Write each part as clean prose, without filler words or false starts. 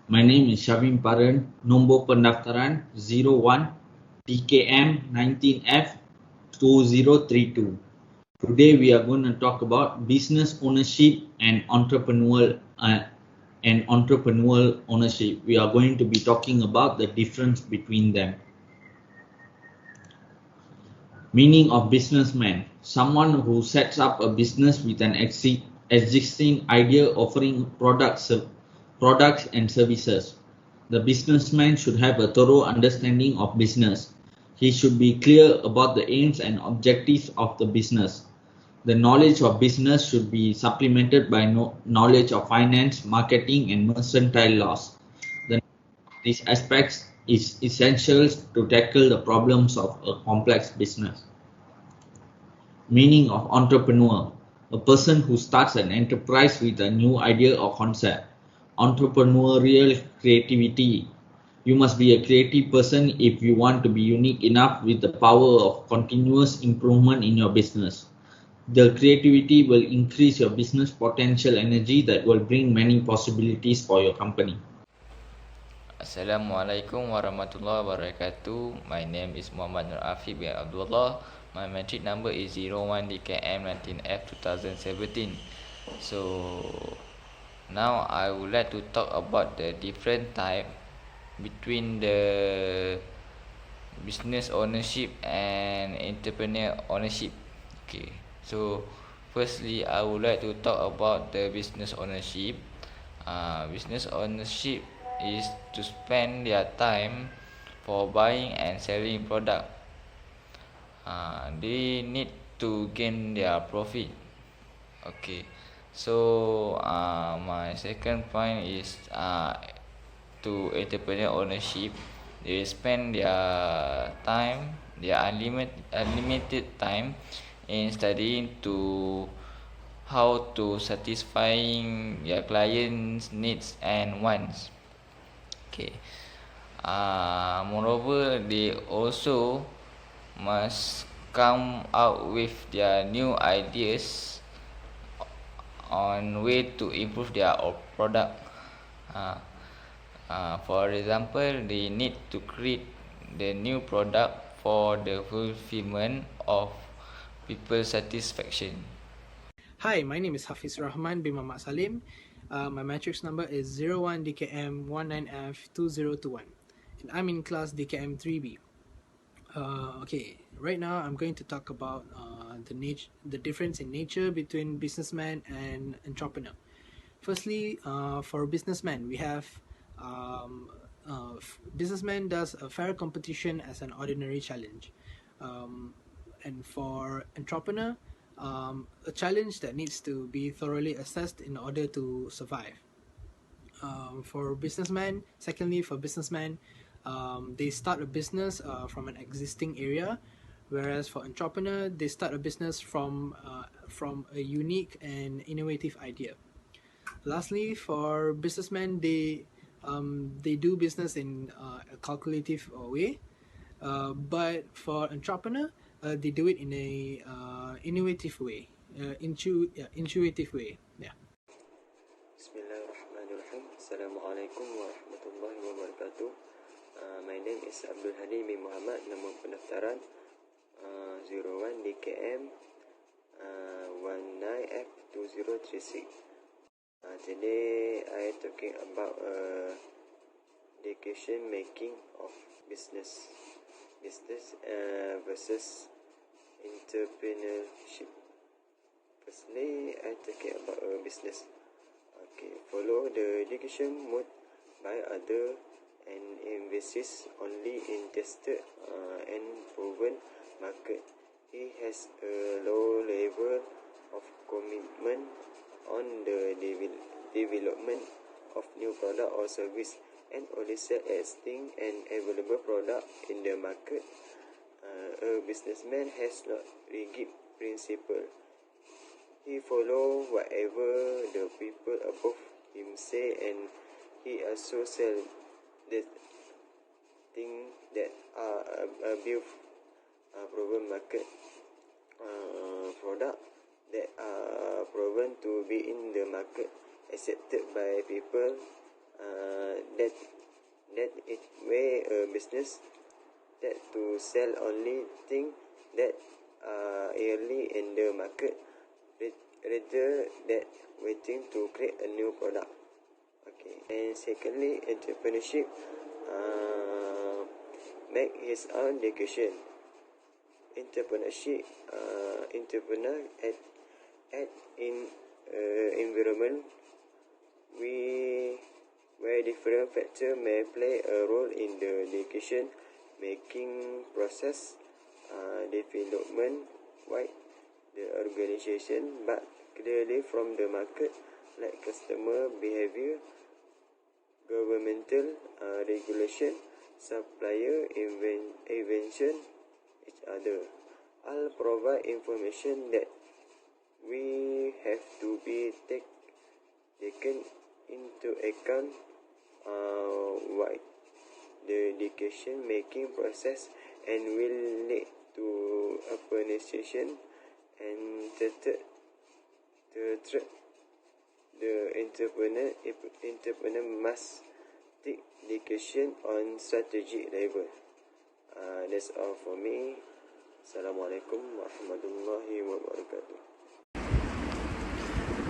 My name is SHAVIN PARAN, nombor pendaftaran 01 DKM 19F 2032. Today we are going to talk about business ownership and entrepreneurial ownership. We are going to be talking about the difference between them. Meaning of businessman: someone who sets up a business with an existing idea offering products and services. The businessman should have a thorough understanding of business. He should be clear about the aims and objectives of the business. The knowledge of business should be supplemented by knowledge of finance, marketing, and mercantile laws. These aspects is essential to tackle the problems of a complex business. Meaning of entrepreneur: a person who starts an enterprise with a new idea or concept. Entrepreneurial creativity: you must be a creative person if you want to be unique enough with the power of continuous improvement in your business. The creativity will increase your business potential energy that will bring many possibilities for your company. Assalamualaikum warahmatullahi wabarakatuh. My name is Muhammad bin ABDULLAH. My metric number is 01 DKM 19F 2017. So now I would like to talk about the different type between the business ownership and entrepreneur ownership. Okay. So firstly, I would like to talk about the business ownership. Business ownership is to spend their time for buying and selling product. They need to gain their profit. Okay. So my second point is to entrepreneur ownership. They spend their time, their unlimited time in studying to how to satisfying their clients' needs and wants. Okay. Moreover, they also must come out with their new ideas on way to improve their product. For example, they need to create the new product for the fulfillment of people's satisfaction. Hi, my name is HAFIZURRAHMAN bin Muhammad Salim. My matrix number is 01 DKM 19F 2021, and I'm in class DKM 3B. Okay, right now I'm going to talk about the difference in nature between businessman and entrepreneur. Firstly, for businessman, we have businessman does a fair competition as an ordinary challenge, and for entrepreneur, a challenge that needs to be thoroughly assessed in order to survive. For businessman, secondly, for businessman, they start a business from an existing area, whereas for entrepreneur, they start a business from a unique and innovative idea. Lastly, for businessmen, they do business in a calculative way, but for entrepreneur, they do it in a innovative way, intuitive way. Yeah. Bismillahirrahmanirrahim. Assalamualaikum warahmatullahi wabarakatuh. My name is ABDUL bin Muhammad. Nama pendaftaran 01 DKM 19F 2036. Today I am talking about decision making of business versus entrepreneurship. Firstly, I talking about business. Okay, follow the education mode by other and invests only in tested and proven market. He has a low level of commitment on the development of new product or service, and only sell existing and available product in the market. A businessman has not rigid principle. He follow whatever the people above him say, and he also sell the thing that are above proven market product that are proven to be in the market, accepted by people. that it way a business that to sell only thing that are early in the market rather than waiting to create a new product. Okay, and secondly, entrepreneurship make his own education. Entrepreneur at in environment where different factors may play a role in the education making process, development wide the organization, but clearly from the market like customer behavior, governmental regulation, supplier invention each other. I'll provide information that we have to be taken into account why the decision making process and will lead to organization and the entrepreneur must take decision on strategic level. That's all for me. Assalamualaikum warahmatullahi wabarakatuh.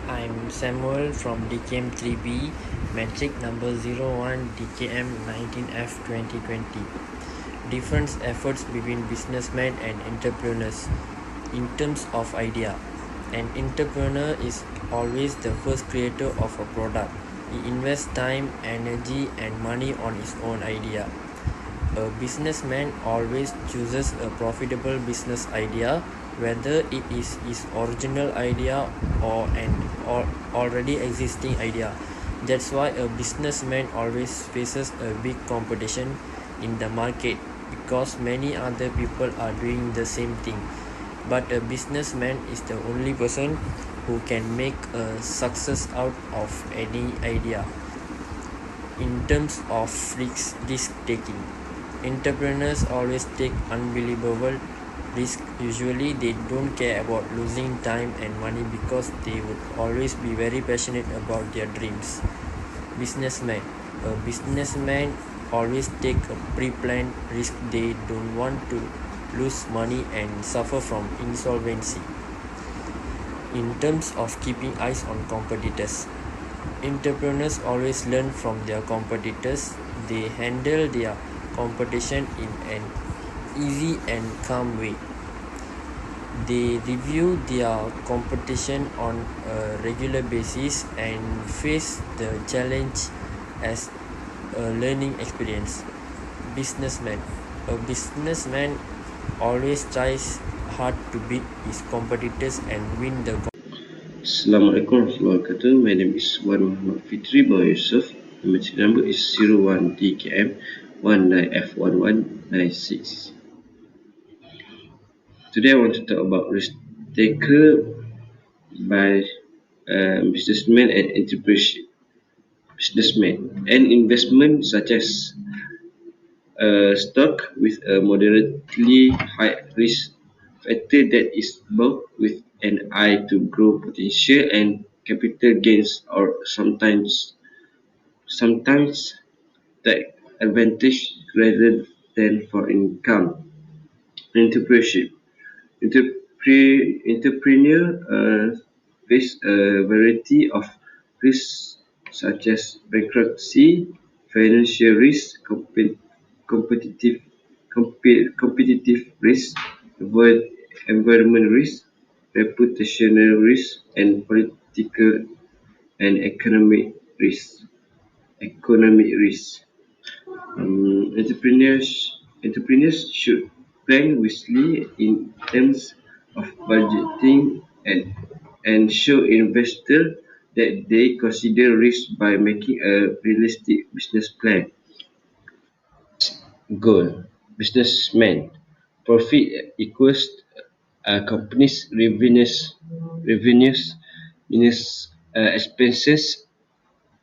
I'm Samuel from DKM 3B, metric number 01 DKM 19F 2020. Different efforts between businessmen and entrepreneurs. In terms of idea, an entrepreneur is always the first creator of a product. He invests time, energy and money on his own idea. A businessman always chooses a profitable business idea, whether it is his original idea or an already existing idea. That's why a businessman always faces a big competition in the market, because many other people are doing the same thing. But a businessman is the only person who can make a success out of any idea. In terms of risk taking, entrepreneurs always take unbelievable risk. Usually they don't care about losing time and money because they would always be very passionate about their dreams. Businessman. A businessman always take a pre-planned risk. They don't want to lose money and suffer from insolvency. In terms of keeping eyes on competitors, entrepreneurs always learn from their competitors. They handle their competition in an easy and calm way. They review their competition on a regular basis and face the challenge as a learning experience. Businessman. A businessman always tries hard to beat his competitors and win the Assalamualaikum warahmatullahi wabarakatuh. My name is Muhammad FITRI by YUSOF. The metric number is 01 DKM 19F1196. Today I want to talk about risk taker by businessmen and entrepreneurship. Businessmen, an investment such as stock with a moderately high risk factor that is bought with an eye to grow potential and capital gains, or sometimes take advantage rather than for income. Entrepreneurship. Entrepreneur face a variety of risks such as bankruptcy, financial risk, competitive risk, environment risk, reputational risk, and political and economic risk. Entrepreneurs should plan wisely in terms of budgeting and show investors that they consider risk by making a realistic business plan. Goal. Businessman. Profit equals a company's revenues minus expenses.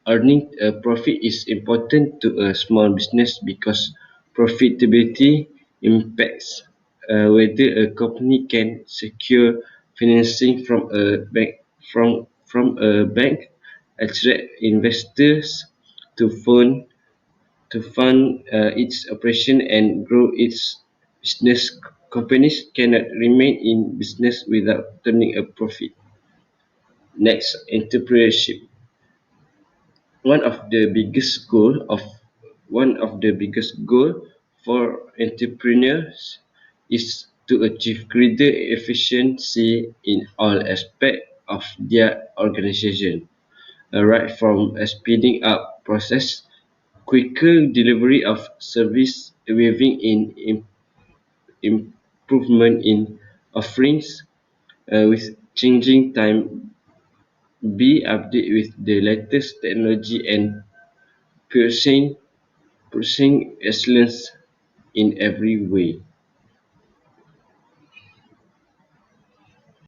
Earning a profit is important to a small business because profitability impacts whether a company can secure financing from a bank, attract investors to fund to fund its operation and grow its business. Companies cannot remain in business without turning a profit. Next, entrepreneurship. One of the biggest goal for entrepreneurs is to achieve greater efficiency in all aspects of their organization, right from a speeding up process, quicker delivery of service, waiving in improvement in offerings with changing time, be updated with the latest technology and pursuing excellence in every way.